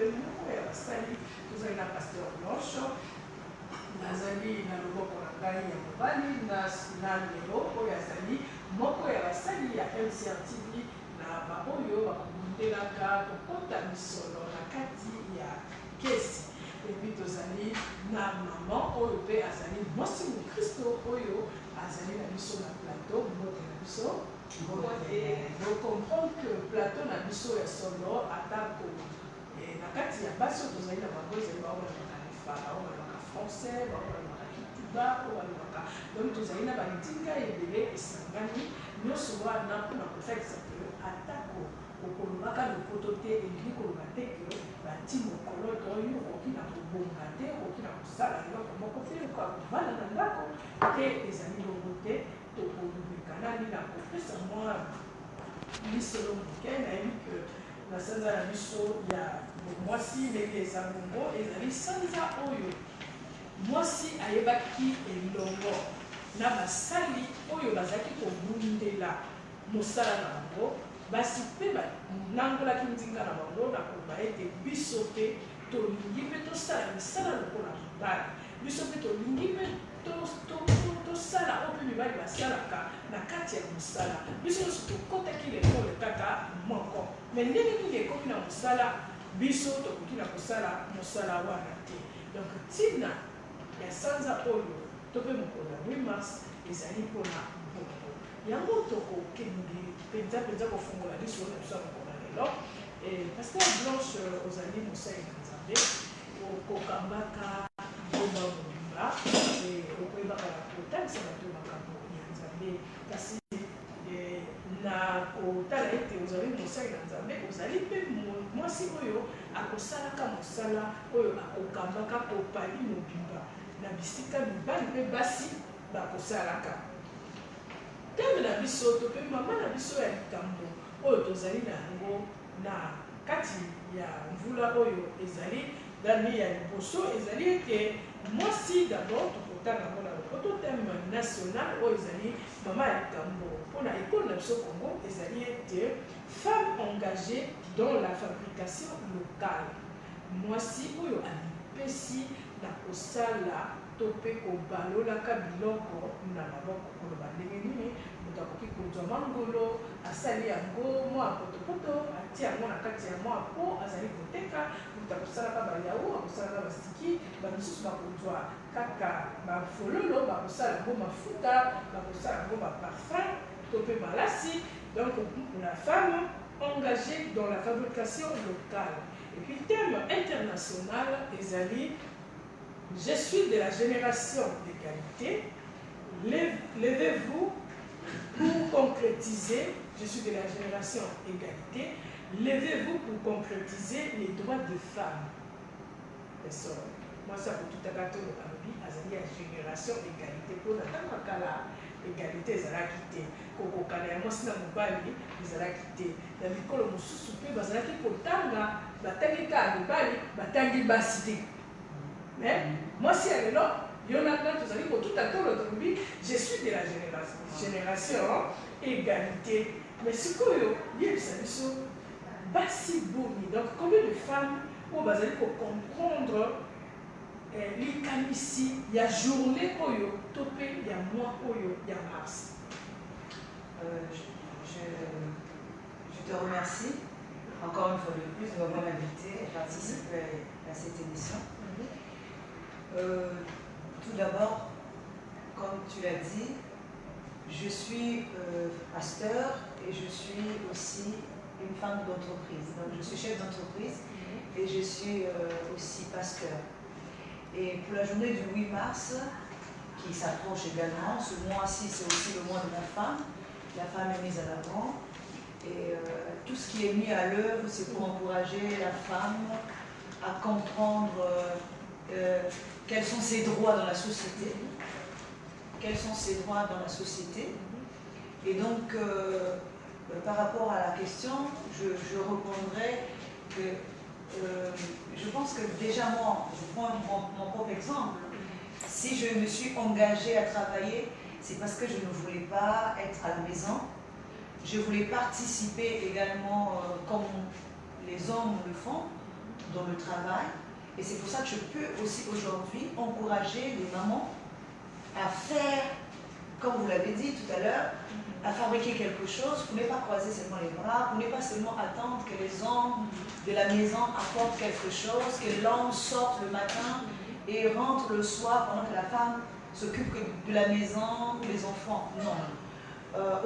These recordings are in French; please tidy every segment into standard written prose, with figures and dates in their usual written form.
moko ya basali tozali na pasteur Blanche nazali na loboko na ngai ya mobali na lelo oyo azali moko ya basali ya MCR TV na baoyo bakobundelaka kokota misolo na kati ya kesi epi tozali na mama oyo mpe azali mwasi mokristo oyo azali na biso na plateau mbote na biso comprendre que plateau na biso ya solo atako na kati ya basi oyo tozali na bango ezali baobalaka lefala baobalaka français baobalaka kituba baobalaka donc tozali na bandinga ebele esangani nyonso wana mpona kosalisa te atako okolobaka lopoto te elingi koloba te ke bati mokolo toyo okoki na kobonga te okoki na kosala eloko moko te kovanda na ndako te ezali bongo te tokolobeka nani na kopesa mwa lisolo moke nayebi ke na sanza na biso ya mwasi ndenge eza bongo ezali sanza oyo mwasi ayebaki elongo na basali oyo bazalaki kobundela mosala na bango basi mpe banangolaki ndinga na bango na koloba ete biso mpe tolingi mpe tosala misala lokola mibali biso mpe tolingi mpe tosala oyo mpe mibali basalaka na kati ya mosala biso nyonso tokotaki lekole kaka moko me ndenge nini ekomi na mosala biso tokoki na kosala mosala wana te donc ntina ya sanza oyo to mpe mokolo ya 8 mars ezali mpona bongo yango tokokende mpenza kofungola biso na biso ya mokolo ya lelo pasteur Blanche ozali mosali na nzambe okokambaka ngomba mobimba okoyebaka kotalisa bato makambo ya nzambe kasi na kotala ete ozali mosali na nzambe ozali mpe mwasi oyo akosalaka mosala oyo akokambaka kopali mobimba na bisika mibali mpe basi bakosalaka teme na biso to mpe mama na biso ya likambo oyo tozali na yango na kati ya mvula oyo ezali dani ya liboso ezali ete mwasi d'abord tokotanga ngo na lopoto teme national oyo ezali mama ya likambo mpona ekole na biso Congo ezali ete femme engagée dans la fabrication locale mwasi oyo alipesi na kosala to mpe kobalolaka biloko na maboko koloba ndenge nini moto akoki kozwa mangolo asali yango mwa potopoto atia yango na kati ya mwa po azali koteka moto akosalaka bayau akosalaka basiki bamisusu bakozwa kaka bafololo bakosala yango mafuta bakosala yango baparfum to mpe malasi donc la femme engagée dans la fabrication locale et puis thème international ezali je suis de la génération d'égalité. Levez-vous pour concrétiser, je suis de la génération égalité, levez-vous pour concrétiser les droits des femmes. Moi, ça pour tout à l'heure, il y a génération égalité. Pour la égalité, ils allaient quitter. Koko kana moi sina mobali, ils allaient quitter. La mikolo mususu pe bazalaki kotanga, batangi ka mobali, batangi basite. Mais moi, si elle est là, il y en a plein qui ont dit tout à l'heure, je suis de la génération égalité. Mais ce qu'il y a, c'est basi boumi. Donc, combien de femmes ont besoin pour comprendre l'ici, il y a journée, topé, il y a mois, il y a mars. Je te remercie encore une fois de plus de m'avoir invité à participer à cette émission. Tout d'abord, comme tu l'as dit, je suis pasteur et je suis aussi une femme d'entreprise. Donc je suis chef d'entreprise et je suis aussi pasteur. Et pour la journée du 8 mars, qui s'approche également, ce mois-ci c'est aussi le mois de la femme est mise à l'avant. Et tout ce qui est mis à l'œuvre, c'est pour encourager la femme à comprendre quels sont ses droits dans la société. Quels sont ses droits dans la société. Et donc, par rapport à la question, je répondrai que je pense que déjà moi, je prends mon propre exemple. Si je me suis engagée à travailler, c'est parce que je ne voulais pas être à la maison. Je voulais participer également, comme les hommes le font, dans le travail. Et c'est pour ça que je peux aussi aujourd'hui encourager les mamans à faire, comme vous l'avez dit tout à l'heure, à fabriquer quelque chose, pour ne pas croiser seulement les bras, pour ne pas seulement attendre que les hommes de la maison apportent quelque chose, que l'homme sorte le matin et rentre le soir pendant que la femme s'occupe de la maison ou des enfants. Non.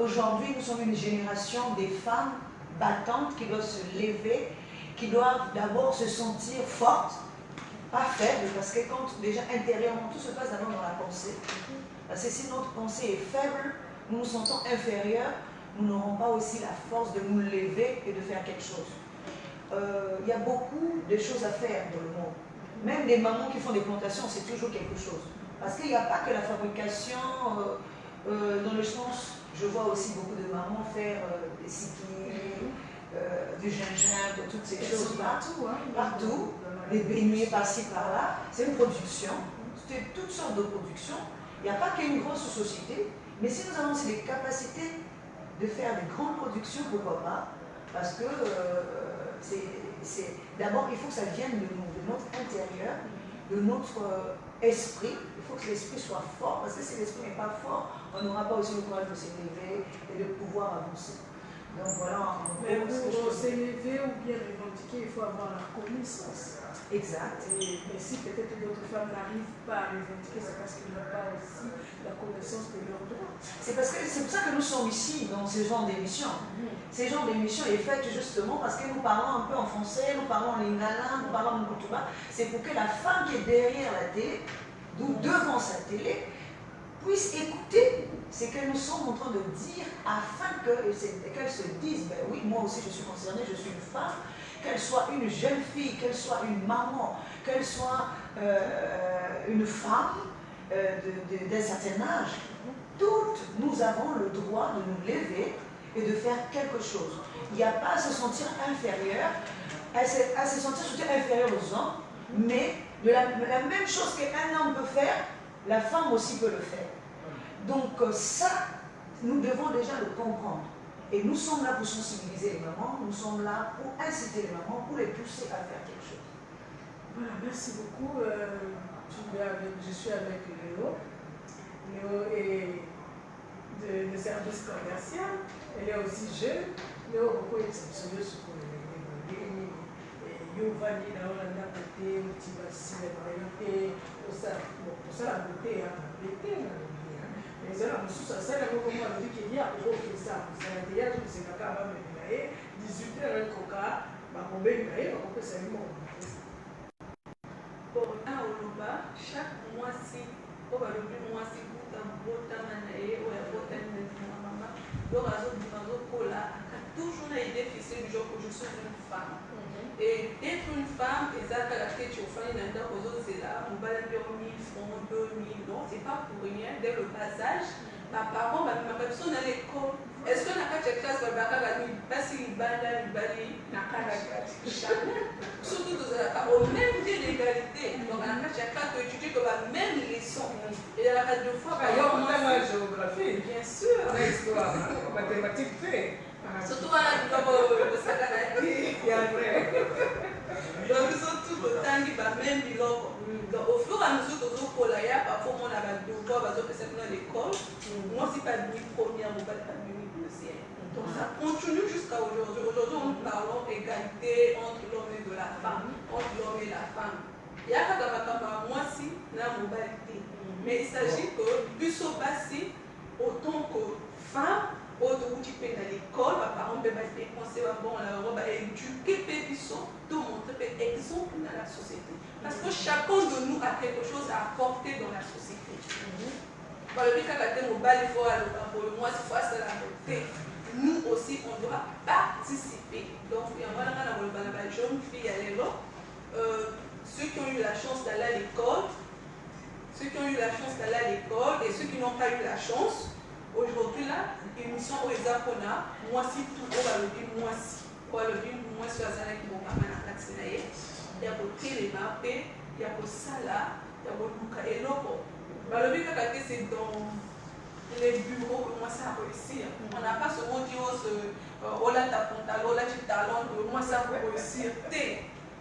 Aujourd'hui, nous sommes une génération des femmes battantes qui doivent se lever, qui doivent d'abord se sentir fortes, pas faibles, parce que quand déjà intérieurement, tout se passe d'abord dans la pensée. Parce que si notre pensée est faible, nous nous sentons inférieurs, nous n'aurons pas aussi la force de nous lever et de faire quelque chose. Il y a beaucoup de choses à faire dans le monde. Même des mamans qui font des plantations, c'est toujours quelque chose. Parce qu'il n'y a pas que la fabrication, dans le sens, je vois aussi beaucoup de mamans faire des sikis, du gingembre, toutes ces choses partout, partout, des beignets par-ci par-là. C'est une production, c'est toutes sortes de productions. Il n'y a pas qu'une grosse société, mais si nous avons aussi les capacités de faire des grandes productions, pourquoi pas? Parce que d'abord, il faut que ça vienne de nous, de notre intérieur, de notre esprit. Il faut que l'esprit soit fort, parce que si l'esprit n'est pas fort, on n'aura pas aussi le courage de s'élever et de pouvoir avancer. Donc voilà. Mais pour s'élever ou bien revendiquer, il faut avoir la connaissance. Exact. Mais si peut-être d'autres femmes n'arrivent pas à revendiquer, c'est parce qu'elles n'ont pas aussi la connaissance de leurs droits. C'est pour ça que nous sommes ici, dans ce genre d'émission. Ce genre d'émission est faite justement parce que nous parlons un peu en français, nous parlons en lingala, nous parlons en kutuba. C'est pour que la femme qui est derrière la télé, ou devant sa télé, puisse écouter ce que nous sommes en train de dire afin qu'elle se dise, ben oui, moi aussi je suis concernée, je suis une femme, qu'elle soit une jeune fille, qu'elle soit une maman, qu'elle soit une femme d'un certain âge. Toutes, nous avons le droit de nous lever et de faire quelque chose. Il n'y a pas à se sentir inférieur, à se sentir inférieur aux hommes, mais de la même chose qu'un homme peut faire, la femme aussi peut le faire. Donc ça, nous devons déjà le comprendre. Et nous sommes là pour sensibiliser les mamans, nous sommes là pour inciter les mamans, pour les pousser à faire quelque chose. Voilà, merci beaucoup. Je suis avec Léo. Léo est de service commercial. Elle est aussi jeune. Léo est beaucoup exceptionnel sur le Yovani, là, on a côté, tu vas si les mariés, pour ça la beauté, mais ça, la moussou, ça, la beauté, moi, je dis qu'il y a gros que ça. Ça a déjà tout, c'est caca, va me dire, 18 heures, un coca, ma bombe, on peut savoir. Pour un Oloba, chaque mois-ci, on va le mois-ci, pour un beau temps, ou un beau temps, maman, donc, à toujours l'idée fixée du jour que je suis une femme. Et être une femme, et ça, quand la tête au fond, il y a un réseau, c'est là, on va l'appeler 1000 francs, 2000, non, c'est pas pour rien. Dès le bas âge, ma parent, ma personne à l'école, est-ce que la classe va pas si banda, surtout au même pied d'égalité. Donc, la classe peut étudier comme la même leçon. Et la radio fois, il y a la géographie, bien sûr. L'histoire, mathématiques fait. Surtout à la de Sakanaki. Donc, ils sont tous autant qui va même bilan. Donc, au fur et à mesure que nous collons, parfois, on a des devoirs, parce que c'est dans l'école. Moi, si pas de première, on va pas de deuxième. Donc, ça continue jusqu'à aujourd'hui. Aujourd'hui, nous parlons d'égalité entre l'homme et de la femme. Entre l'homme et la femme. Il y a quand même moi, si, la mobilité. Mais il s'agit que, plus au passé, autant que femme, autre tu peux à l'école, par exemple, on sait bon, on va éduquer les tout montrer exemple dans la société. Parce que chacun de nous a quelque chose à apporter dans la société. Par le cas de mobile, il faut aller pour le mois, il faut aller à la beauté. Nous aussi, on doit participer. Donc, il y a une jeune fille à l'école, ceux qui ont eu la chance d'aller à l'école, ceux qui ont eu la chance d'aller à l'école et ceux qui n'ont pas eu la chance. Aujourd'hui, là, émission au Ezapona, moi si tout, on va le dire moi si. On va le dire moi si, à Zana qui vont pas mal à il y a pour Télémapé, il y a pour Sala, il y a pour Luka et Lopo. Le but que c'est dans les bureaux que moi ça a réussi. On n'a pas ce mot dit oh là ta pantalon, là tu talent, moi ça pour réussir.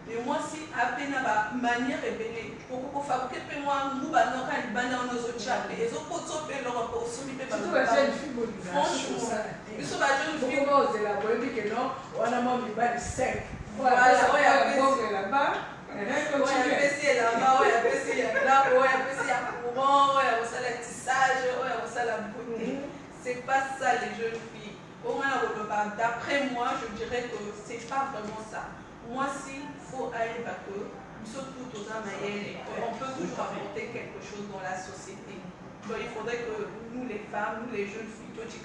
Mais moi, si à peine ma manière est belle, pour fabriquer moi, nous, nous, quand ils banent nos autres chats, et les autres autres fait leur rapport sur les pépas. Franchement, ils sont pas jeunes filles. Comment on la bonne que non, on a même mis bas de sec. Voilà, on ouais, a bon là-bas. Ouais, il y a PC là-bas, ouais, il y a PC là, ouais, il y a PC à courant, ouais, il y a ça le tissage, ouais, il y a ça la beauté. C'est pas ça les jeunes filles. Au moins, d'après moi, je dirais que c'est pas vraiment ça. Moi, s'il faut aller parce que surtout aux Amaïens, on peut toujours apporter quelque chose dans la société. Donc, il faudrait que nous, les femmes, nous, les jeunes filles, tout ce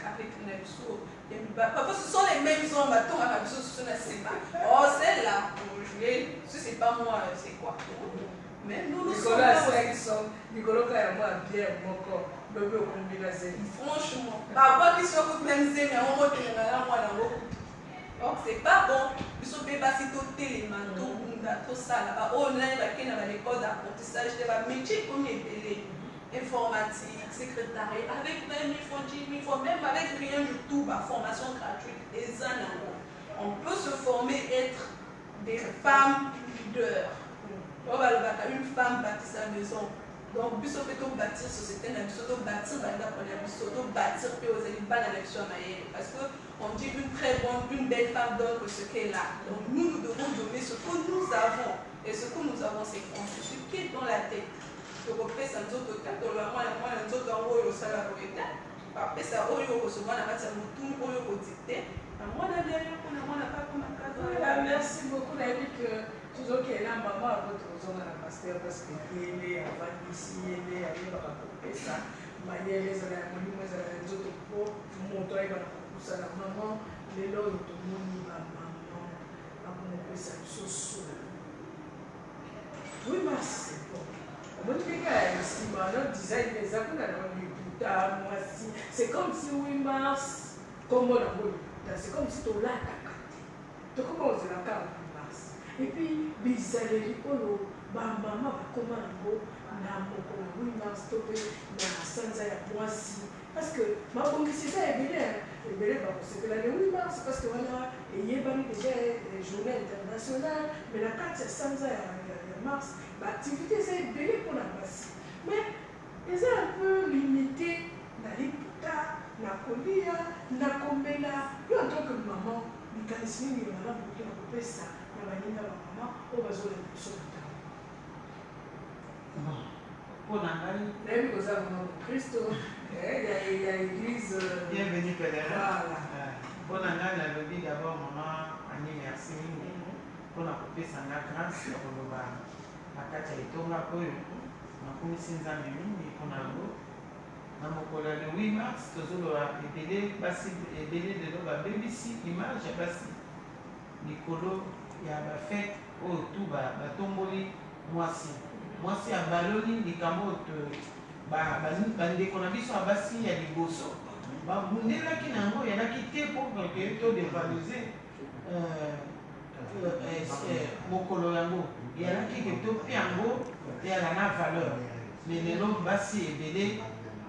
parfois ce sont les mêmes hommes, oh, celle-là, c'est pas moi, c'est quoi? Mais nous sommes là. Franchement, parfois qu'ils sont même zéro, on va tenir là, moi, là, donc c'est pas bon. Ils sont pas si tout télémanteau, tout ça là-bas. Oh, là, il y a l'école d'apprentissage, il métier comme il informatique, secrétariat, avec 20 000 francs, 10 000 francs, même avec rien du tout, formation gratuite, des années. On peut se former, être des femmes leaders. Une femme bâtit sa maison. Donc, il faut bâtir société, il faut bâtir bâtir parce qu'on dit une très bonne, une belle femme donne ce qu'elle a. Donc, nous devons donner ce que nous avons. Et ce que nous avons, c'est qu'on se quitte dans la tête. Donc, après, ça nous a dit, merci beaucoup, toujours qu'il y a maman à votre zone à la pasteur parce que il est avant ici, il est allé dans la ça. Maïe les autres pour montrer ça la maman, les lots de mon maman, à mon ça sous. Oui, merci. Bon, c'est comme si 8 mars, comme on a c'est comme si tu l'as tu commences la carte 8 mars. Et puis, bizarrerie, maman, comment on 8 mars, parce que ma publicité est bien. C'est que le 8 mars, parce que voilà, il y a déjà une journée internationale, mais la carte c'est sans mars, l'activité c'est belle pour la base. Mais ils sont un peu limités dans les putas, dans la colia, dans la combela. Nous, en tant que maman, nous connaissons les mamans pour nous ça. Nous avons dit à la maman, on va jouer les choses de temps. Pour Nangali, Même que ça, mon Christ, il y a l'église. Bienvenue, pèlerin. Voilà. Pour Nangali, la vie d'abord, maman, Annie, merci. Pour la couper sans la grâce, pour le bar. La carte est tombée à peu. Ma commission s'en est mise pour Nango. Le 8 mars, toujours ébélé de l'eau, BBC, image, basi. Nicolo, il y a la fête, au tout, tomboli, moisi. Moisi à baloni, les camotes, bandeko na biso abasi ya liboso. Babundelaki nango, il y en a qui étaient pour que to dévaloriser mokolo yango. Il y en a qui to piango, et elle a valeur. Mais les noms basi et belé,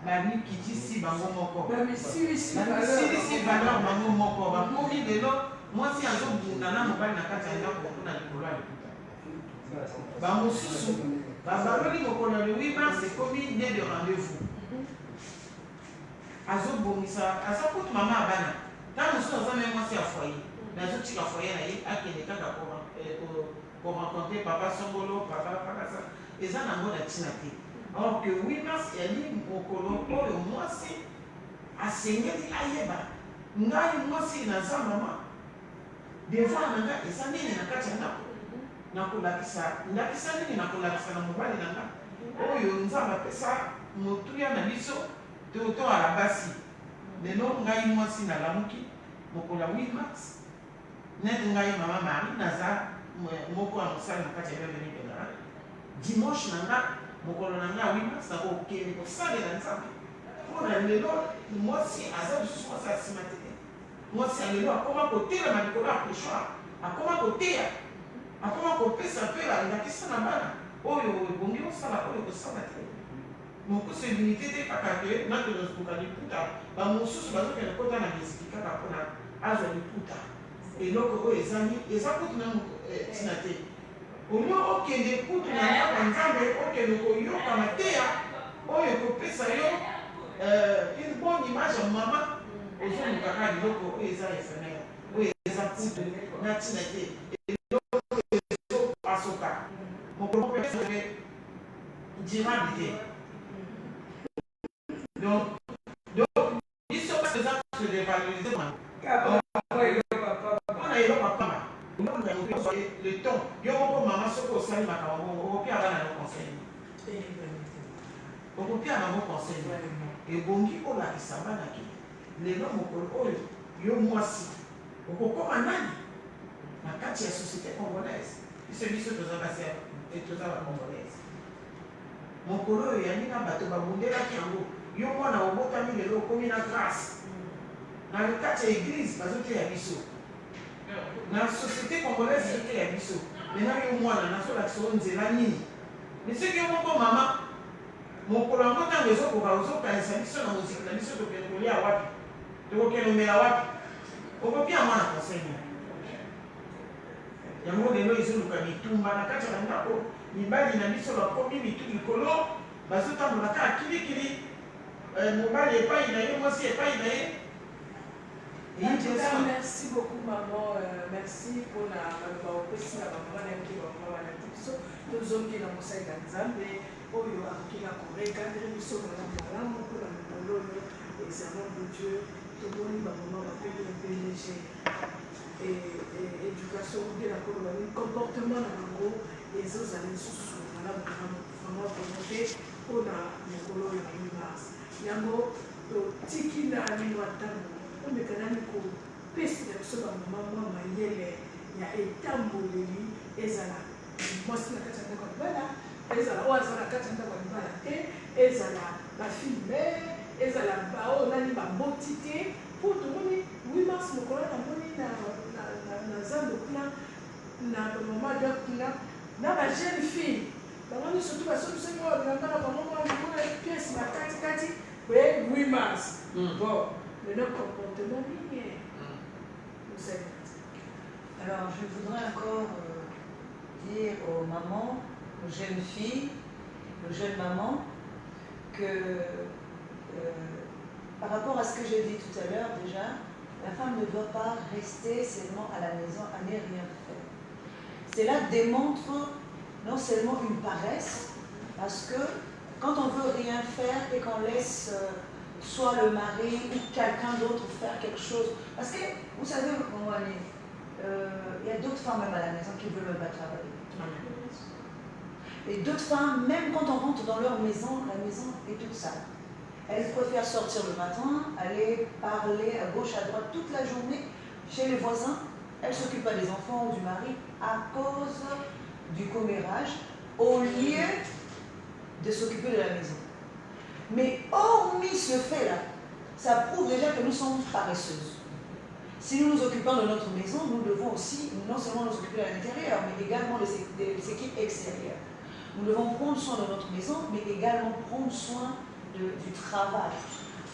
bani kiti si bango moko. Bami si valeur bango moko. Bakomi de l'eau, moi si un jour nana mobile na kati ya ndako na likolo ya liputa. Bamosusu, babaloli mokolo le 8 mars ekomi né de rendez-vous. Azobongisa, azakutu mama abana. Tant mosusu aza même mwasi ya foyer. Mais azotika foyer na ye akende kaka pour rencontrer papa Songolo, papa Pakasa. Eza nango na tina te. Alors que 8 mars yali mokolo oyo mwasi asengeli ayeba ngai mwasi naza mama devant na ngai eza nini na kati ya ndako ndakisa nini nakolakisa na mobali na ngai oyo nzambe apesa motuya na biso to ala basi lelo ngai mwasi nalamuki mokolo 8 mars neti ngai mama Marie naza moko ya mosali na kati ya bienvenue pèlerin dimanche na ngai mokolo na ngai 8 mars nakokende kosalela nzambe mpona lelo mwasi aza lisusu mwasi ya nsima te mwasi ya lelo akoma kotelema likolo ya péchoir akoma koteya akoma kopesa mpe ndakisa na bana oyo ebongi osala oyo kosala te mokusu elimité te kaka te nakende kosuka liputa bamosusu bazokende kota na misiki kaka mpona azwa liputa eloko oyo eza kutu na ntina te oyo okende kutu na ndako nzambe okende koyokama te ya oyo kopesa yo une bonne image ya mama ozolukaka biloko oyo eza efemere oyo eza kutu na ntina te eloko ezopasoka mokolo mopesa durable te. Donc biso eza se dévaloriser ma le temps yo moko mama soki osali makambo okoki abana no conseil okoki abango conseil ebongi olakisa bana ke lelo mokolo oyo yo mwasi okokoma nani na kati ya société congolaise biso toza bacongolaise mokolo oyo yani na bato babundelaki yango yo mwana obotami lelo okomi na grâce na kati ya église bazoteya biso na société congolaise ezoteya biso maintenant yo mwana nazolakisa o nzela nini mais soki yo moko mama mokolo yango ntango ezokoka ozokanisa biso na moziki na biso tokende kolia wapi tokokende omela wapi okoki ya mwana conseil yango lelo ezoluka mitumba na kati ya ndako mibali na biso bakomi mitu likolo bazotambola kaka kilikili mobali epai na ye mwasi epai na ye. Merci beaucoup maman, merci pour la opesi na bamama na yoki bamama balaki biso tozongi na mosali na nzambe oyo akoki na korekadre biso malamu mpona mikolo oyo ezamo de Dieu tomoni bamama bapeli ebelege éducation obe na koloba nini comportement na bango ezozala lisusu malamu vraiment volonté mpona mikolo oyo na 8 mars yango totiki na lino ntango omekanani kopesila biso bamama mwa mayele ya etamboleli ezala mwasi na kati ya ndako ya libala ezala oyo aza na kati ya ndako ya libala te ezala bafilme ezala baoyo nani baboti te mpo tomoni 8 mars mokolo namoni na zando kuna na bamama ja kuna na bajeune fille bango nyonso tu basobisangi oyo bilanga na bango mwa likolo ya piese na katikati boye 8 mars bon le comportement linéaire. Alors, je voudrais encore dire aux mamans, aux jeunes filles, aux jeunes mamans, que par rapport à ce que j'ai dit tout à l'heure déjà, la femme ne doit pas rester seulement à la maison à ne rien faire. Cela démontre non seulement une paresse, parce que quand on veut rien faire et qu'on laisse soit le mari ou quelqu'un d'autre faire quelque chose. Parce que, vous savez, il y a d'autres femmes même à la maison qui veulent même pas travailler. Et d'autres femmes, même quand on rentre dans leur maison, la maison est toute sale. Elles préfèrent sortir le matin, aller parler à gauche, à droite toute la journée chez les voisins. Elles ne s'occupent pas des enfants ou du mari à cause du commérage, au lieu de s'occuper de la maison. Mais hormis ce fait-là, ça prouve déjà que nous sommes paresseuses. Si nous nous occupons de notre maison, nous devons aussi non seulement nous occuper de l'intérieur, mais également des équipes extérieures. Nous devons prendre soin de notre maison, mais également prendre soin du travail.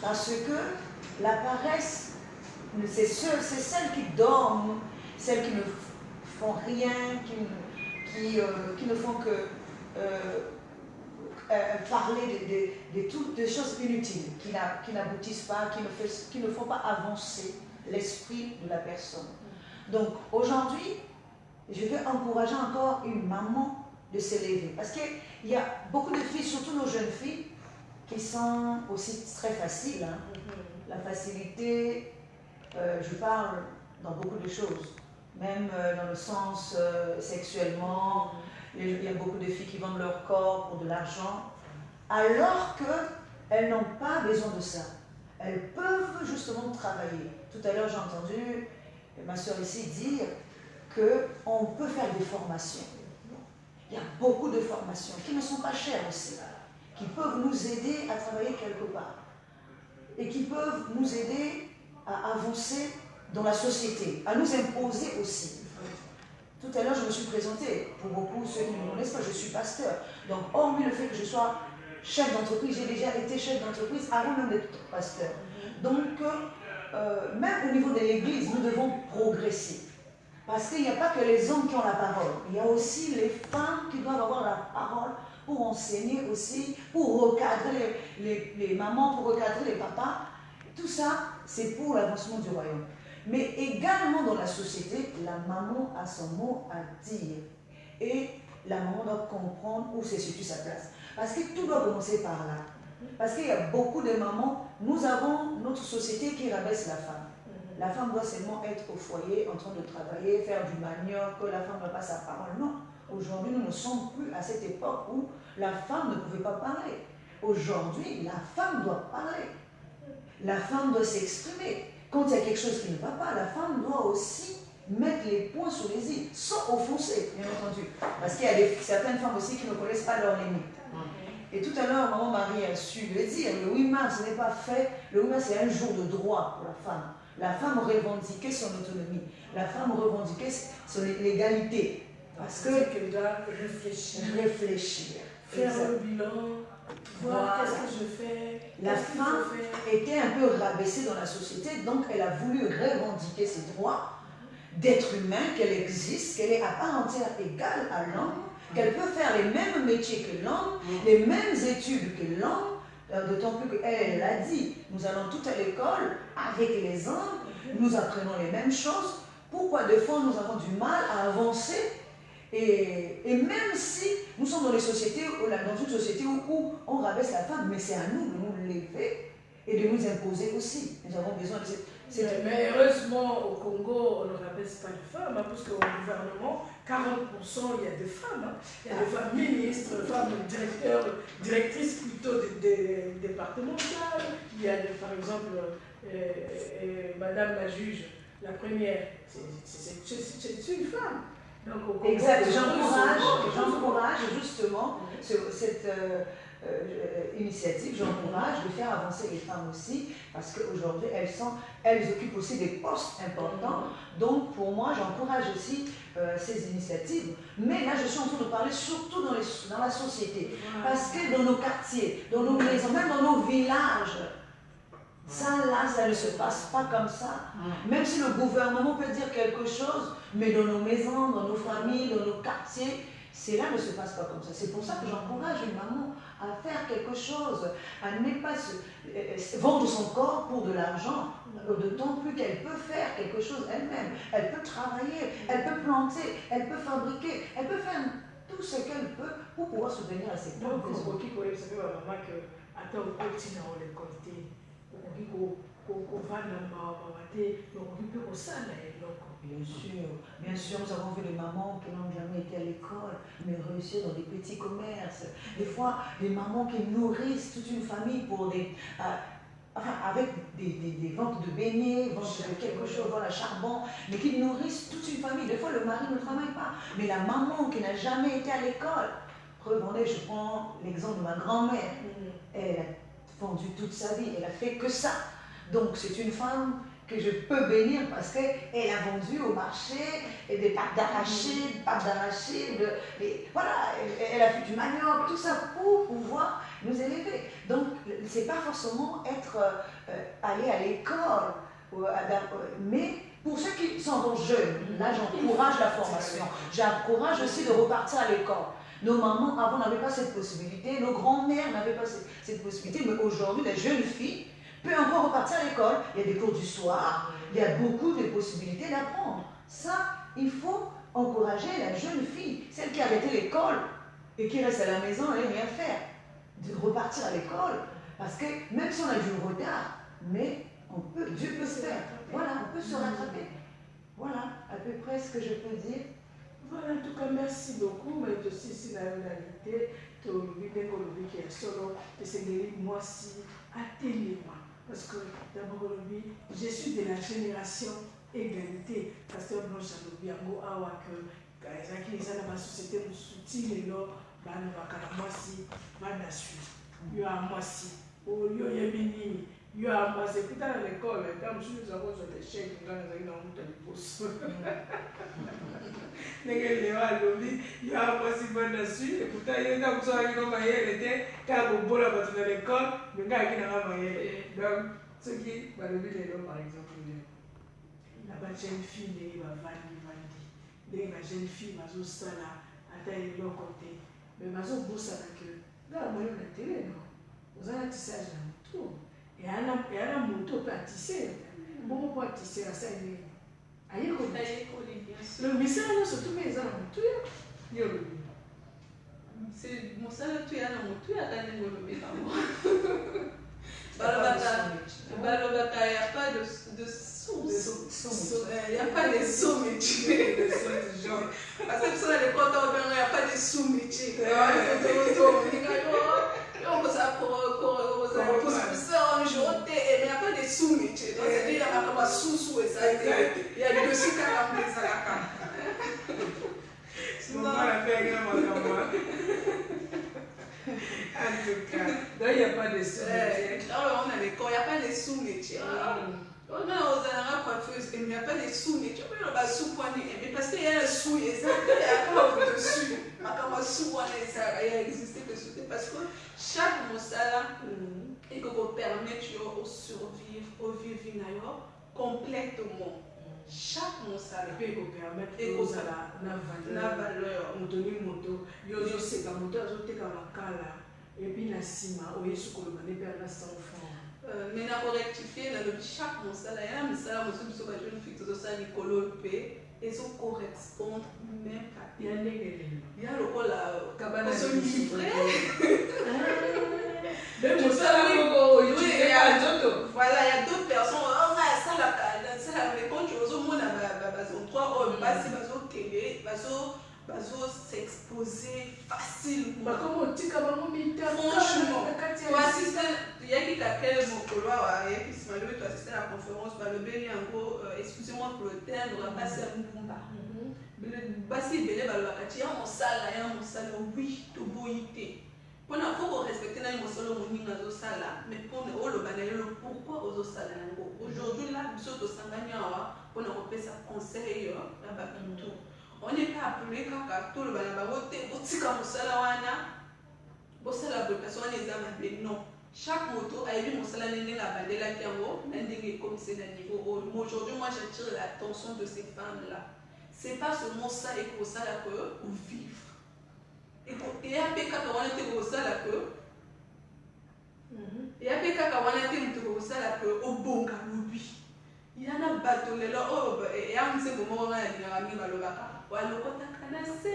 Parce que la paresse, c'est celles qui dorment, celles qui ne font rien, qui ne font que parler de toutes des choses inutiles, qui n'aboutissent pas, qui ne font pas avancer l'esprit de la personne. Donc aujourd'hui, je veux encourager encore une maman de s'élever. Parce qu'il y a beaucoup de filles, surtout nos jeunes filles, qui sont aussi très faciles. Hein. La facilité, je parle dans beaucoup de choses, même dans le sens sexuellement. Il y a beaucoup de filles qui vendent leur corps pour de l'argent, alors qu'elles n'ont pas besoin de ça. Elles peuvent justement travailler. Tout à l'heure, j'ai entendu ma soeur ici dire qu'on peut faire des formations. Il y a beaucoup de formations qui ne sont pas chères aussi, qui peuvent nous aider à travailler quelque part et qui peuvent nous aider à avancer dans la société, à nous imposer aussi. Tout à l'heure, je me suis présentée. Pour beaucoup, ceux qui ne me connaissent pas, je suis pasteur. Donc, hormis le fait que je sois chef d'entreprise, j'ai déjà été chef d'entreprise avant même d'être pasteur. Donc, même au niveau de l'Église, nous devons progresser. Parce qu'il n'y a pas que les hommes qui ont la parole. Il y a aussi les femmes qui doivent avoir la parole pour enseigner aussi, pour recadrer les mamans, pour recadrer les papas. Tout ça, c'est pour l'avancement du royaume. Mais également dans la société, la maman a son mot à dire. Et la maman doit comprendre où se situe sa place. Parce que tout doit commencer par là. Parce qu'il y a beaucoup de mamans, nous avons notre société qui rabaisse la femme. La femme doit seulement être au foyer, en train de travailler, faire du manioc, que la femme n'a pas sa parole. Non. Aujourd'hui, nous ne sommes plus à cette époque où la femme ne pouvait pas parler. Aujourd'hui, la femme doit parler. La femme doit s'exprimer. Quand il y a quelque chose qui ne va pas, la femme doit aussi mettre les points sur les i, sans offenser, bien entendu. Parce qu'il y a certaines femmes aussi qui ne connaissent pas leurs limites. Et tout à l'heure, maman Marie a su le dire, le 8 mars n'est pas fait, le 8 mars c'est un jour de droit pour la femme. La femme revendiquait son autonomie, la femme revendiquait son égalité. Parce qu'elle doit réfléchir. Faire le bilan, voir qu'est-ce que je fais. La femme était un peu rabaissée dans la société, donc elle a voulu revendiquer ses droits d'être humain, qu'elle existe, qu'elle est à part entière égale à l'homme, qu'elle peut faire les mêmes métiers que l'homme, les mêmes études que l'homme, d'autant plus qu'elle l'a dit, nous allons toutes à l'école avec les hommes, nous apprenons les mêmes choses. Pourquoi des fois nous avons du mal à avancer et même si nous sommes dans une société où on rabaisse la femme, mais c'est à nous de nous lever et de nous imposer aussi. Nous avons besoin de cette... Mais heureusement, au Congo, on ne rabaisse pas les femmes, parce qu'au gouvernement, 40% il y a des femmes. Il y a des femmes ministres, des femmes directrices plutôt des départementales. Il y a, par exemple, Madame la juge, la première, c'est une femme. Donc, exact, j'encourage justement cette initiative, j'encourage de faire avancer les femmes aussi, parce qu'aujourd'hui elles occupent aussi des postes importants. Donc pour moi, j'encourage aussi ces initiatives. Mais là, je suis en train de parler surtout dans la société, parce que dans nos quartiers, dans nos maisons, même dans nos villages, ça ne se passe pas comme ça. Même si le gouvernement peut dire quelque chose, mais dans nos maisons, dans nos familles, dans nos quartiers, cela ne se passe pas comme ça. C'est pour ça que j'encourage une maman à faire quelque chose, à ne pas vendre son corps pour de l'argent, d'autant plus qu'elle peut faire quelque chose elle-même. Elle peut travailler, elle peut planter, elle peut fabriquer, elle peut faire tout ce qu'elle peut pour pouvoir subvenir à ses propres besoins. Donc, vous savez, maman, que attends, on continue à récolter. Bien sûr, nous avons vu des mamans qui n'ont jamais été à l'école, mais réussir dans des petits commerces. Des fois, des mamans qui nourrissent toute une famille pour avec des ventes de beignets, ventes de quelque chose, voilà, charbon, mais qui nourrissent toute une famille. Des fois, le mari ne travaille pas, mais la maman qui n'a jamais été à l'école, preuve, je prends l'exemple de ma grand-mère, elle a vendu toute sa vie, elle a fait que ça. Donc c'est une femme que je peux bénir parce qu'elle a vendu au marché des pâtes d'arachide, voilà, elle a fait du manioc, tout ça pour pouvoir nous élever. Donc c'est pas forcément aller à l'école, mais pour ceux qui sont encore jeunes, là j'encourage la formation, j'encourage aussi de repartir à l'école. Nos mamans avant n'avaient pas cette possibilité, nos grands-mères n'avaient pas cette possibilité, mais aujourd'hui, les jeunes filles peuvent encore repartir à l'école. Il y a des cours du soir, il y a beaucoup de possibilités d'apprendre. Ça, il faut encourager la jeune fille, celle qui a arrêté l'école et qui reste à la maison et rien faire, de repartir à l'école, parce que même si on a du retard, mais Dieu peut se faire. Voilà, on peut se rattraper. Voilà, à peu près ce que je peux dire. Voilà, en tout cas, merci beaucoup. Mais aussi, si la réalité, tu as dit solo, moi aussi, atteignez-moi. Parce que d'abord, je suis de la génération égalité. Pasteur Blanche Alobiango, Awa, que les gens dans ma société me soutiennent, moi si, il y a moi si, il y a Béni. Yo a moi c'est plus tard à l'école, quand nous avons des chèques, nous avons des postes. Yo a moi si bon dessus, et pourtant il y a comme ça, il y a maillé, était quand on boit à l'école, mais quand il y a maillé. Donc, ce qui va le dire par exemple, la jeune fille, il va vendre. ndenge na jeune fille bazosala ata eloko te me bazobosana ke ngala moyo na tele no oza na tissage na motu eya na motu mpe atise mbongo mpo atise asali nini ayekoli misala nyonso tu mpe eza na motu yo lobi mosala tu ya na motu ya ka ndenge olobeka ngo balobaka ya pas de il n'y a pas de sous-métier. Parce que ça, les comptes, il n'y a pas de sous-métier. On peut ça pour un jour, mais il n'y a pas de sous-métier. Donc, c'est-à-dire qu'il y a pas de sous-sous et ça. Il y a des dossiers qui ont été ça. Sinon, on a fait un grand. En tout cas, donc il n'y a pas de sous-métier. On a les corps, il n'y a pas de sous-métier. On a aux alarmes coiffeuses, il n'y a pas de sous-métier. On a sous-poignet. Parce qu'il y a un sous et ça, il y a pas au-dessus. Mais comme un sous-poignet, ça a existé que sous. Parce que chaque monsala, il faut permettre de survivre, au vivre complètement. Chaque monsala. Et puis il faut permettre la valeur. Moto, yozo seka moto azoteka makala. Et puis na sima, oyesu kolomane per la sans fond. Mais pour rectifier, chaque monsala, il y a un monsala, monsieur Bissot, je ne fais que ça, Nicolo P, et ça correspond même pas. Il y a le rôle à Cabana de livré. Le monsala, voilà, il y a d'autres personnes, on a ça là, mais quand tu vois, au monde, trois hommes, bazo s'exposer facilement. Franchement, toi assistant, il y a qui t'appelle mon couloir, il y a qui se m'a levé, toi assistant à la conférence, le béni en gros, excusez-moi pour le terme, on va passer à Mbumba. Basi belé balakati, il y a mon salle, oui, to boïté. Pour la fois qu'on respecte mon salon, mon nina zo sala, mais pour le haut le banal, pourquoi aux sala nango. Aujourd'hui là, biso to sanganya pour nous repérer sa conseil là-bas tout. On n'est pas appelé kaka tout le banabagote, botika mosala wana, bosala vocation les amis, non. Chaque moto a eu mosala nene la bandela kiango, n'indégué comme c'est d'un niveau. Aujourd'hui, moi j'attire l'attention de ces femmes-là. C'est pas seulement ça et pour ça là que ou vivre. Et y a des cas qui ont été pour ça là que. Et y a des cas qui ont été pour ça là que au bon cas oui. Il y en a bateau les là oh et à un certain moment on a dit à mi malobaka. Walo kota kanase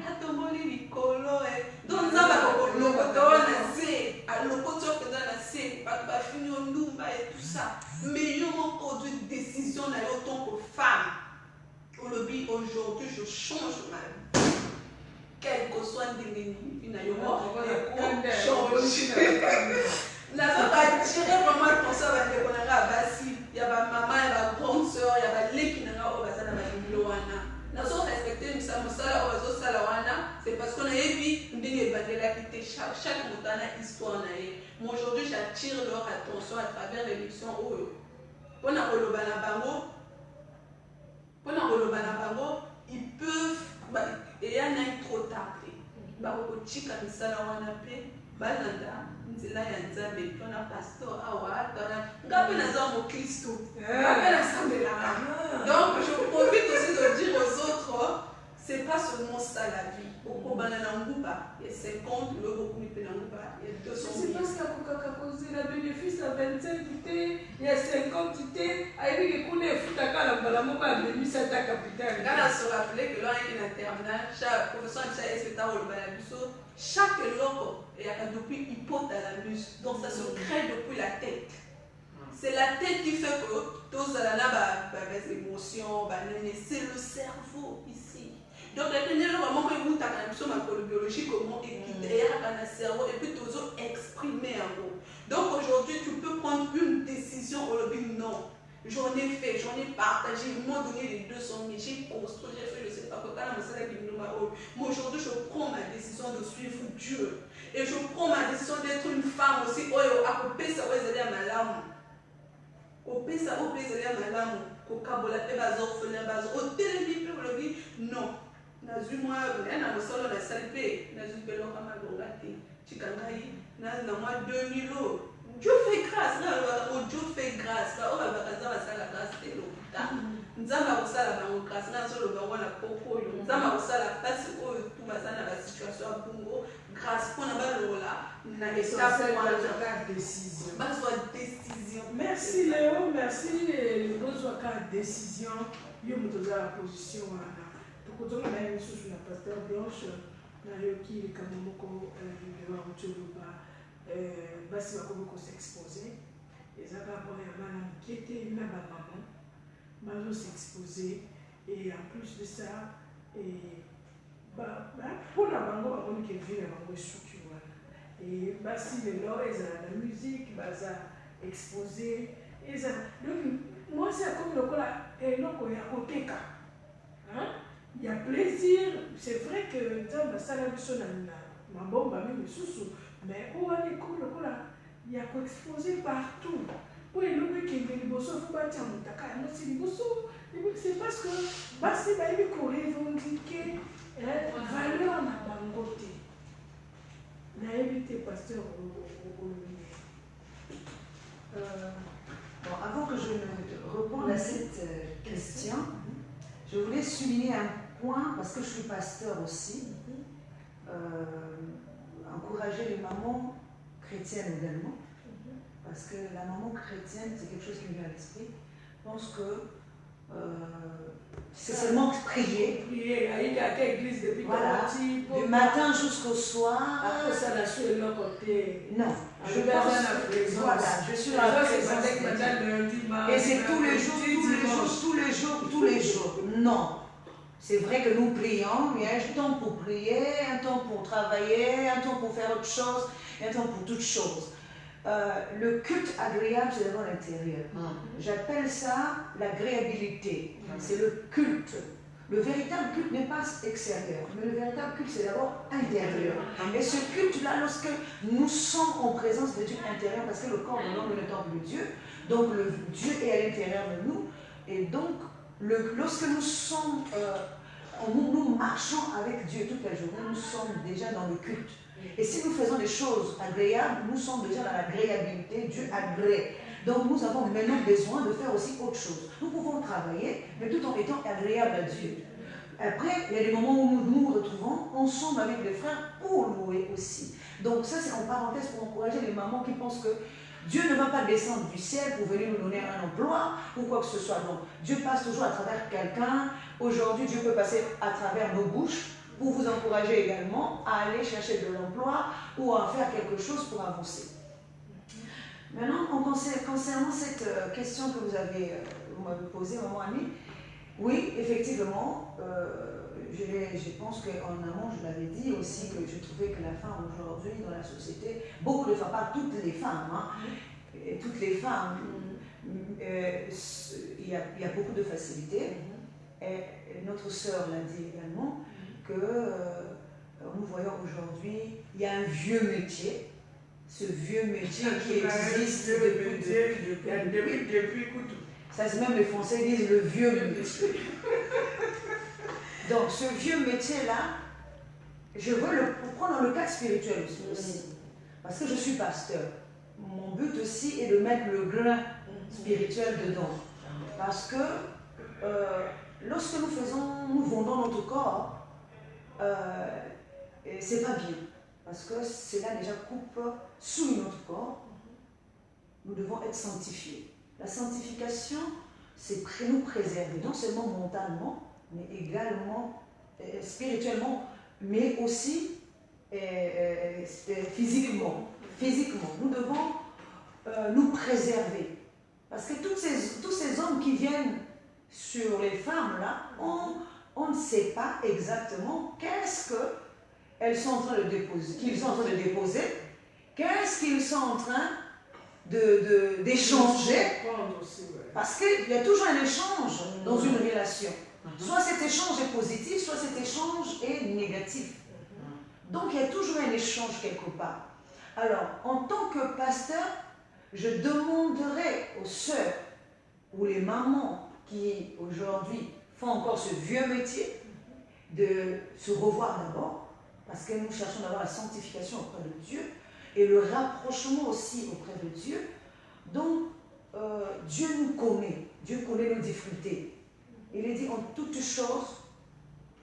atomboli likolo donc ça va le kota na se à le kota que dans la se pas fini on ndumba et tout ça mais yo mon produit décision na yo tant que femme aujourd'hui je change ma vie quel que soit ndenge ni na yo change na ça va tirer vraiment ton ça va te connaître basi ya ba maman ya ba grande sœur ya ba leki na nga o basana ba wana na so respecter musala o zo sala wana c'est parce qu'on a vu ndenge bandela qui chaque motana histoire na ye. Moi aujourd'hui j'attire leur attention à travers l'émission oyo pona koloba na bango ils peuvent et y en a trop tardé ba ko chika misala wana pe balanda nzela ya nzambe tona pasteur awa tona ngape na za mo Kristo ngape na sambela. Donc je profite aussi de dire aux autres c'est pas seulement ça la vie. Au banana nguba il y a 50 le beaucoup de nguba il y a 200 c'est parce qu'à Coca causé la bénéfice à 25 il y a 50 avec les coups de foot à la moko a mis sa capitale. Quand on se rappelait que l'on est en terminale chaque professeur de chaque espétant au balabiso chaque loco et a depuis hypothalamus donc ça se crée depuis la tête. C'est la tête qui fait que tous les émotions, c'est le cerveau ici. Donc, la première fois, moi, je suis en biologie, comment équiter le cerveau et puis toujours exprimer en gros. Donc, aujourd'hui, tu peux prendre une décision au lobby. Non, j'en ai fait, j'en ai partagé, ils m'ont donné les 200 000, j'ai construit, j'ai fait, je ne sais pas quoi. Moi, aujourd'hui, je prends ma décision de suivre Dieu. Et je prends ma décision d'être une femme aussi. À couper, ça va aider à ma lame. Opesa opesa malamu kokabola pe bazorphelin otelemi pe olobi non nazwi mwa na mosolo na salpe nazwi pe loka malonga te chikangai na mwa 2000 o Dieu fait grâce na Dieu fait grâce ba o ba kaza basala grâce te lokuta nzambe akosala bango grâce nga nazoloba ngo na poko oyo nzambe akosala mpasi oyo tu baza na basituation ya bongo grâce mpona balola na étape wana bazwa décision. Merci Léo, merci bozwaka décision yo moto ozala position wana tokozonga na ye misusu na Pasteur Blanche nayoki likambo moko lelo akotoloba basi bakomi kosexpose ezaka mpona ya bana moke te na bamama bazosexpose et en plus de ça mpona bango bamoni ke vie na bango esuki wana basi lelo ezala na musique baza exposé ezala donc mwasi akomi lokola eloko ya koteka il y a plaisir, c'est vrai que nzambe asala biso na mabomba misusu mais owana ekomi lokola ya koexpose partout po eloko ekende liboso fo batia motaka yango si liboso c'est parce que basi bayebi korevendique valeur na bango te nayebi te pasteur olobi. Bon, avant que je ne réponde à cette question, je voulais souligner un point, parce que je suis pasteur aussi, encourager les mamans chrétiennes également, parce que la maman chrétienne, c'est quelque chose qui me vient à l'esprit. Je pense que c'est seulement prier. Voilà, du matin jusqu'au soir. Non, je suis dans la présence. Et c'est tous les jours. Non. C'est vrai que nous prions, il y a un temps pour prier, un temps pour travailler, un temps pour faire autre chose, un temps pour toutes choses. Le culte agréable, c'est d'abord l'intérieur. J'appelle ça l'agréabilité. C'est le culte. Le véritable culte n'est pas extérieur, mais le véritable culte, c'est d'abord intérieur. Et ce culte-là, lorsque nous sommes en présence de Dieu intérieur, parce que le corps de l'homme est le temple de Dieu, donc le Dieu est à l'intérieur de nous, et donc lorsque nous sommes, nous marchons avec Dieu toute la journée, nous sommes déjà dans le culte. Et si nous faisons des choses agréables, nous sommes déjà dans l'agréabilité, Dieu agrée. Donc nous avons maintenant besoin de faire aussi autre chose. Nous pouvons travailler, mais tout en étant agréable à Dieu. Après, il y a des moments où nous nous retrouvons ensemble avec les frères pour louer aussi. Donc ça, c'est en parenthèse pour encourager les mamans qui pensent que Dieu ne va pas descendre du ciel pour venir nous donner un emploi ou quoi que ce soit. Donc Dieu passe toujours à travers quelqu'un. Aujourd'hui, Dieu peut passer à travers nos bouches pour vous encourager également à aller chercher de l'emploi ou à faire quelque chose pour avancer. Maintenant, concernant cette question que vous m'avez posée, maman Annie, oui, effectivement, je pense qu'en amont, je l'avais dit aussi que je trouvais que la femme aujourd'hui dans la société, beaucoup de femmes, pas toutes les femmes, toutes les femmes, il y a beaucoup de facilité. Et notre sœur l'a dit également, que nous voyons aujourd'hui, il y a un vieux métier, ce vieux métier qui existe depuis. Ça, c'est même les Français disent le vieux métier. Donc, ce vieux métier-là, je veux le prendre dans le cadre spirituel aussi. Parce que je suis pasteur. Mon but aussi est de mettre le grain spirituel dedans. Parce que lorsque nous vendons notre corps, c'est pas bien. Parce que cela déjà coupe sous notre corps. Nous devons être sanctifiés. La sanctification, c'est nous préserver, non seulement mentalement, mais également spirituellement, mais aussi physiquement. Nous devons nous préserver. Parce que tous ces hommes qui viennent sur les femmes, là, on ne sait pas exactement qu'est-ce qu'ils sont en train de déposer, qu'est-ce qu'ils sont en train d'échanger. Parce qu'il y a toujours un échange dans une relation. Soit cet échange est positif, soit cet échange est négatif. Donc il y a toujours un échange quelque part. Alors, en tant que pasteur, je demanderai aux sœurs ou les mamans qui aujourd'hui font encore ce vieux métier de se revoir d'abord, parce que nous cherchons d'avoir la sanctification auprès de Dieu et le rapprochement aussi auprès de Dieu. Donc, Dieu nous connaît, Dieu connaît nos difficultés. Il est dit en toutes choses,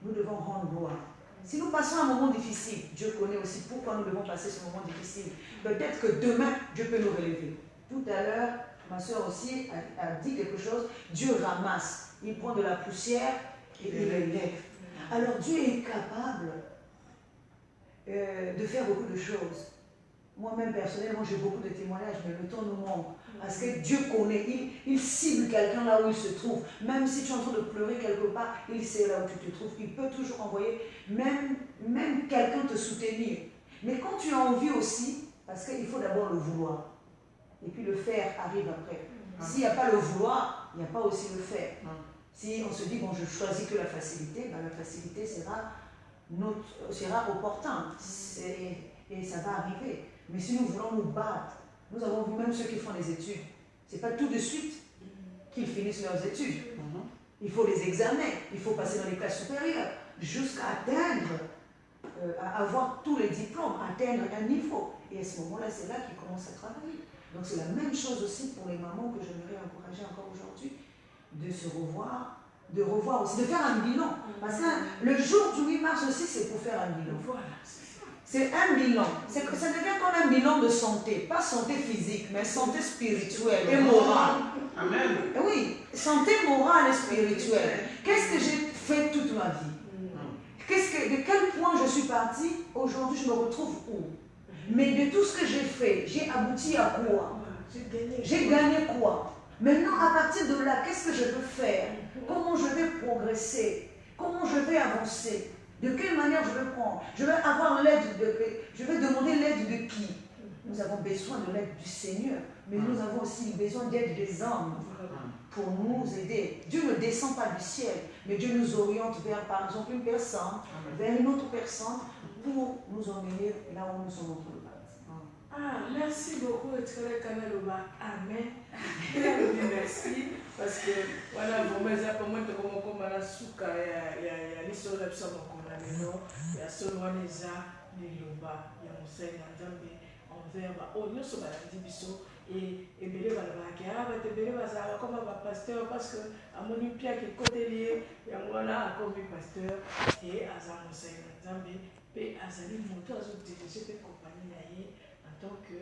nous devons rendre gloire. Si nous passons un moment difficile, Dieu connaît aussi pourquoi nous devons passer ce moment difficile. Peut-être que demain, Dieu peut nous relever. Tout à l'heure, ma soeur aussi a dit quelque chose. Dieu ramasse. Il prend de la poussière et il l'élève. Alors Dieu est capable de faire beaucoup de choses. Moi-même, personnellement, j'ai beaucoup de témoignages, mais le temps nous manque. Parce que Dieu connaît, il cible quelqu'un là où il se trouve. Même si tu es en train de pleurer quelque part, il sait là où tu te trouves. Il peut toujours envoyer même quelqu'un te soutenir. Mais quand tu as envie aussi, parce qu'il faut d'abord le vouloir. Et puis le faire arrive après. S'il n'y a pas le vouloir, il n'y a pas aussi le faire. Si on se dit, bon, je choisis que la facilité, ben, la facilité sera opportun. Et ça va arriver. Mais si nous voulons nous battre, nous avons vu même ceux qui font des études. Ce n'est pas tout de suite qu'ils finissent leurs études. Il faut les examens, il faut passer dans les classes supérieures, jusqu'à atteindre, à avoir tous les diplômes, atteindre un niveau. Et à ce moment-là, c'est là qu'ils commencent à travailler. Donc c'est la même chose aussi pour les mamans que j'aimerais encourager encore aujourd'hui, de se revoir, de revoir aussi, de faire un bilan. Parce que le jour du 8 mars aussi, c'est pour faire un bilan. Voilà. C'est un bilan. Ça devient comme un bilan de santé. Pas santé physique, mais santé spirituelle et morale. Amen. Oui, santé morale et spirituelle. Qu'est-ce que j'ai fait toute ma vie? De quel point je suis partie? Aujourd'hui, je me retrouve où? Mais de tout ce que j'ai fait, j'ai abouti à quoi? J'ai gagné quoi? Maintenant, à partir de là, qu'est-ce que je veux faire? Comment je vais progresser? Comment je vais avancer? De quelle manière je vais prendre? Je vais avoir l'aide je vais demander l'aide de qui? Nous avons besoin de l'aide du Seigneur, mais nous avons aussi besoin d'aide des hommes pour nous aider. Dieu ne descend pas du ciel, mais Dieu nous oriente vers, par exemple, une personne, vers une autre personne, pour nous emmener là où nous sommes en train de partir. Merci beaucoup, Etkele Kanaloba. Amen. Merci. Parce que, voilà, vous m'avez dit comme la souka, il y a l'histoire de il y a seulement les arts, les loba, il y a mon seigneur, envers, oh, nous sommes à la division. Et belé balabaki abate belé bazala comme un pasteur parce que à mon pia qui côté lié et voilà comme pasteur et azam enseignant Nzambe pe azali moto azo diriger pe compagnie naie en tant que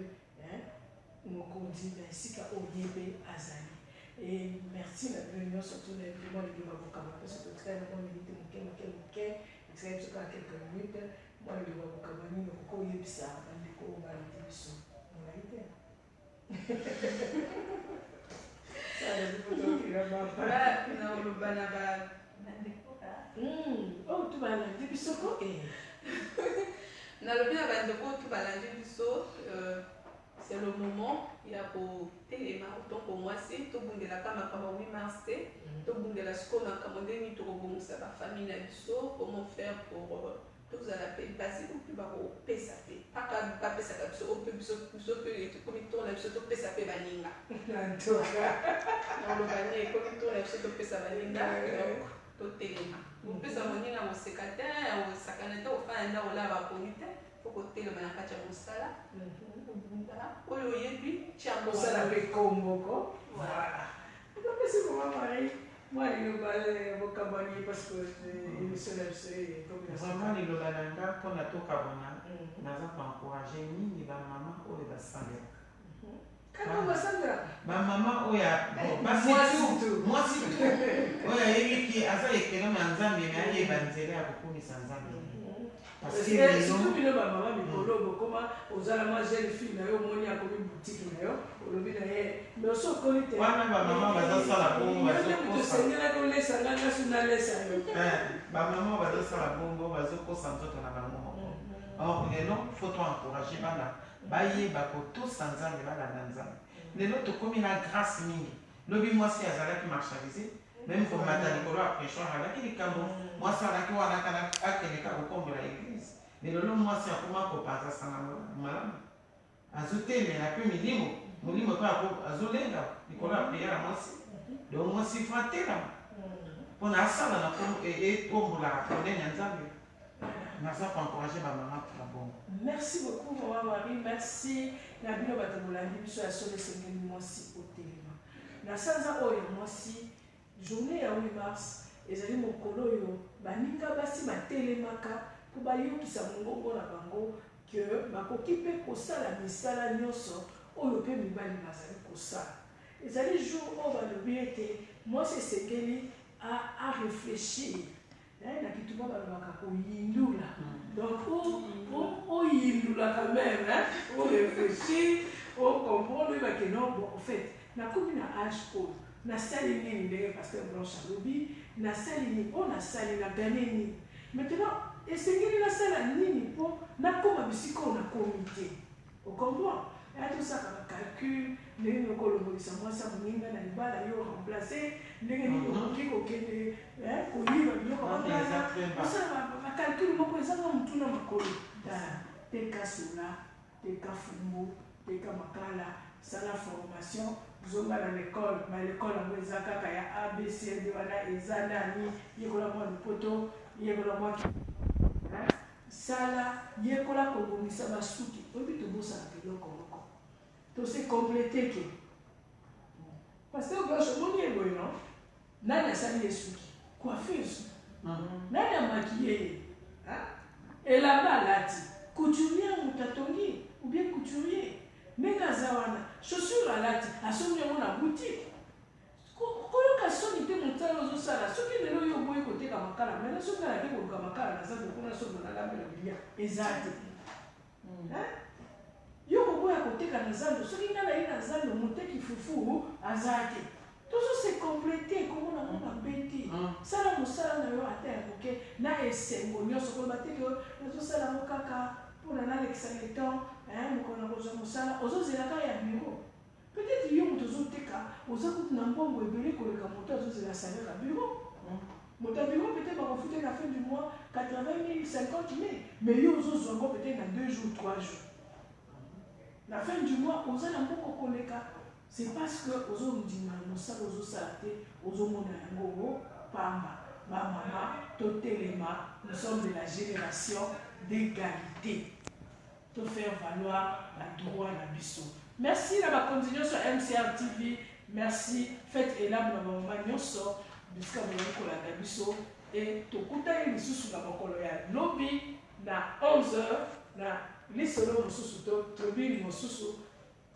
mokonzi ainsi qu'à oyebe azali. Et merci la réunion surtout les vraiment les avocats parce que très bon minute moké c'est tout à quelques minutes moi les avocats ni ko yebisa bandeko ba division on a été oh, tu vas aller biso ko c'est le moment il y a pour téléma autant pour moi c'est tout bon de la cama comme 8 mars tout bon de la scola comme demi tout bon ça va famille na biso comment faire pour tous à la paix passer au plus bas au PSAP pas pas PSAP au plus que comité la biso tout PSAP baninga en tout cas dans le panier comité la biso tout PSAP baninga donc tout téléma on peut s'amener à mon secrétaire au sacanete au fin là on l'a pas comité faut côté le manaka cha musala oyo yebi cha musala pe komboko voilà donc c'est comment Marie moi il nous balait au cabani parce que il se lève c'est comme ça vraiment les lobalanga pour la toka bona naza pour encourager ni ba maman ou les basanga Comment Sandra ma maman oya moi c'est tout oya yebi ki asa ekelo na nzambe na ye banzele ya kokumisa nzambe parce que surtout bino ba maman mikolo bokoma ozala ma jeune fille na yo moni akomi boutique na yo olobi na ye mais so koli te wana ba maman bazosala bongo bazosengela kolesa nganga suna lesa yo ba maman bazosala bongo bazokosa nzoto na bango moko or lelo faut encourager bana bayeba kotosa nzambe balanda nzambe lelo tokomi na grâce mingi lobi mwasi azalaki marchandise même pour matalikolo aprechoir alaki likambo mwasi alaki wana kana akeleka kokombola église lelo mwasi akoma kopanza sanga malamu azotelemela mpe molimo mpe azolenga likolo ya priere ya mwasi donc mwasi fratelama mpona asala na etombolaka polene ya nzambe naza koencourage bamama mpona bongo. Merci beaucoup maman Marie, merci na bino bato bolandi biso ya solo esengeli mwasi otelema na sanza oyo mwasi journée ya 8 mars ezali mokolo oyo baninga basi batelemaka mpo bayokisa mongongo na bango ke bakoki mpe kosala misala nyonso oyo mpe mibali bazali kosala. Ezali jour oyo balobi ete mwasi esengeli a réfléchir na kituma balobaka koyindula, donc oyindula quand même, o réfléchir, o comprendre que non, bon, en fait nakomi na âge oyo nasali nini ndenge pasteur Blanche alobi, nasali nini mpo nasali na gane nini, maintenant esengeli nasala nini mpo nakoma bisika oyo nakomi te, okomprend aya tosaka bacalcul ndenge okolongolisa mwasi ya moninga na libala yo remplace ndenge nini okoki kokende koyiba biloko bakala osala bacalcul moko ezanga motuna makolo teka sola teka fumbu teka makala sala formation zonga na l'école balécole yango eza kaka ya abcd wana eza nani yekola mwa lipoto yekola mwa sala yekola kobongisa basuki oyebi tobosala biloko moko tose complete ke pasteur Blanche omoni eboye non nani asali ye suki coiffeuse nani amakiye ye elamba alati couturier moto atongi ou bien couturier ndenge aza wana chaussure alati asombi yango na boutique koyoka soni mpe motala ozosala soki lelo oyo oboyi koteka makala mena soki alaki koluka makala na zando kuna soki nalambela bilia eza te yo koboya koteka na zando soki nga naye na zando moteki fufu aza te tozose complete komona ngo mabe te sala mosala na yo ata ya moke na esengo nyonso koloba teke nazosala yango kaka mpona nalekisa le temps mokolo na kozwa mosala ozozelaka ya bureau peut-être yo moto ozoteka oza kutu na mbongo ebele koleka moto azozela salaire ya bureau moto ya bureau peut-être bakofute na fin du mois 80 000 50 000 mais yo ozozwa ngo peut-être na 2 jours 3 jours la fin du mois oza na mbongo koleka. C'est parce que ozondima mosala ozosala te ozomona yango pamba bamama totelema nous sommes de la génération d'égalité to faire valoir la droit na biso. Merci na bakonzi nyonso MCR TV, merci faites élabe na bamama nyonso bisika boyali kolanda biso e tokutani lisusu na mokolo ya lobi na 11h na lisolo mosusu to tobini mosusu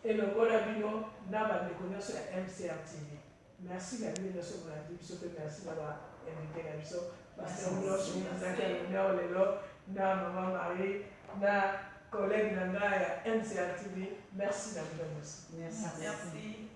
elongola bino na bandeko nyonso ya MCR TV. Merci na bino nyonso bolandi biso mpe merci na bainvité na biso pasteur Blanche nazaki aloneo lelo na mama Marie na collègue na ngai ya MCR TV. Merci na bino nyonso. Merci.